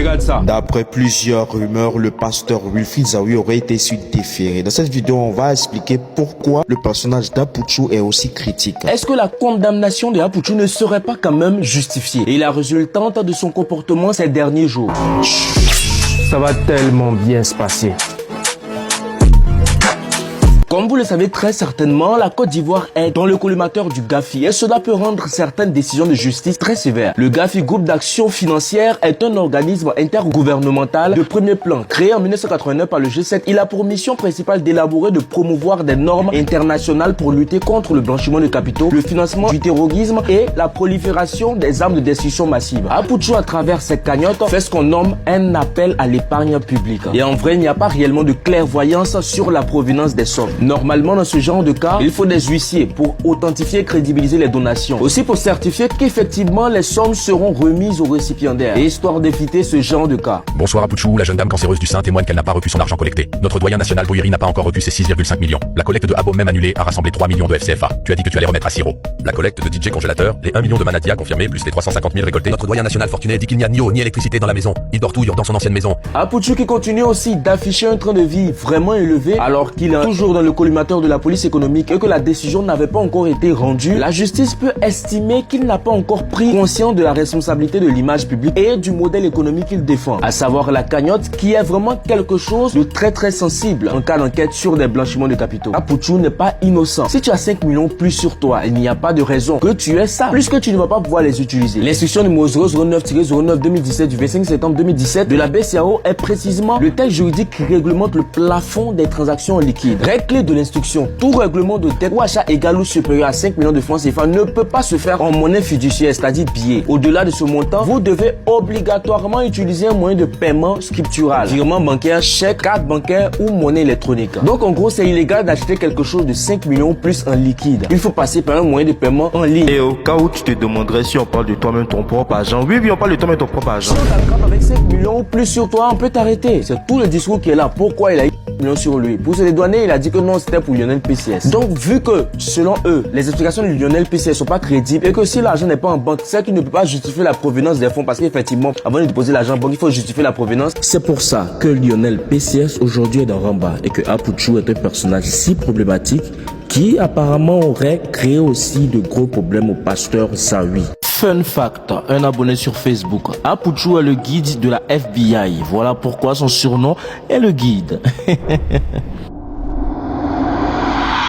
Regarde ça. D'après plusieurs rumeurs, le pasteur Wilfried Zawi aurait été su déféré. Dans cette vidéo, on va expliquer pourquoi le personnage d'Apouchou est aussi critique. Est-ce que la condamnation de Apouchou ne serait pas quand même justifiée et la résultante de son comportement ces derniers jours? Ça va tellement bien se passer. Comme vous le savez très certainement, la Côte d'Ivoire est dans le collimateur du GAFI et cela peut rendre certaines décisions de justice très sévères. Le GAFI, Groupe d'Action Financière, est un organisme intergouvernemental de premier plan. Créé en 1989 par le G7, il a pour mission principale d'élaborer et de promouvoir des normes internationales pour lutter contre le blanchiment de capitaux, le financement du terrorisme et la prolifération des armes de destruction massive. Apouchou, à travers cette cagnotte, fait ce qu'on nomme un appel à l'épargne publique. Et en vrai, il n'y a pas réellement de clairvoyance sur la provenance des sommes. Normalement, dans ce genre de cas, il faut des huissiers pour authentifier et crédibiliser les donations. Aussi pour certifier qu'effectivement les sommes seront remises aux récipiendaires. Et histoire d'éviter ce genre de cas. Bonsoir Apouchou, la jeune dame cancéreuse du sein témoigne qu'elle n'a pas reçu son argent collecté. Notre doyen national Bouyeri n'a pas encore reçu ses 6,5 millions. La collecte de Abo, même annulée, a rassemblé 3 millions de FCFA. Tu as dit que tu allais remettre à Siro. La collecte de DJ Congélateur, les 1 million de Manadia confirmés, plus les 350 000 récoltés. Notre doyen national fortuné dit qu'il n'y a ni eau ni électricité dans la maison. Il dort toujours dans son ancienne maison. Apouchou qui continue aussi d'afficher un train de vie vraiment élevé alors qu'il est toujours dans le collimateur de la police économique et que la décision n'avait pas encore été rendue. La justice peut estimer qu'il n'a pas encore pris conscience de la responsabilité de l'image publique et du modèle économique qu'il défend, à savoir la cagnotte qui est vraiment quelque chose de très sensible en cas d'enquête sur des blanchiments de capitaux. Apouchou n'est pas innocent. Si tu as 5 millions plus sur toi, il n'y a pas de raison que tu aies ça, plus que tu ne vas pas pouvoir les utiliser. L'instruction numéro 009-09-2017 du 25 septembre 2017 de la BCEAO est précisément le texte juridique qui réglemente le plafond des transactions en liquide. Règle clé de l'instruction: tout règlement de dette ou achat égal ou supérieur à 5 millions de francs CFA ne peut pas se faire en monnaie fiduciaire, c'est-à-dire billets. Au-delà de ce montant, vous devez obligatoirement utiliser un moyen de paiement scriptural, virement bancaire, chèque, carte bancaire ou monnaie électronique. Donc en gros, c'est illégal d'acheter quelque chose de 5 millions plus en liquide. Il faut passer par un moyen de paiement en ligne. Et au cas où tu te demanderais si on parle de toi-même ton propre argent, oui, on parle de toi-même ton propre argent. Si on t'attrape avec 5 millions ou plus sur toi, on peut t'arrêter. C'est tout le discours qui est là. Pourquoi il a eu millions sur lui? Pour se dédouaner, il a dit que non, c'était pour Lionel PCS. Donc, vu que, selon eux, les explications de Lionel PCS sont pas crédibles et que si l'argent n'est pas en banque, c'est qu'il ne peut pas justifier la provenance des fonds parce qu'effectivement, avant de déposer l'argent en banque, il faut justifier la provenance. C'est pour ça que Lionel PCS aujourd'hui est dans Ramba et que Apouchou est un personnage si problématique qui apparemment aurait créé aussi de gros problèmes au pasteur Zawi. Fun fact, un abonné sur Facebook. Apouchou est le guide de la FBI. Voilà pourquoi son surnom est le guide.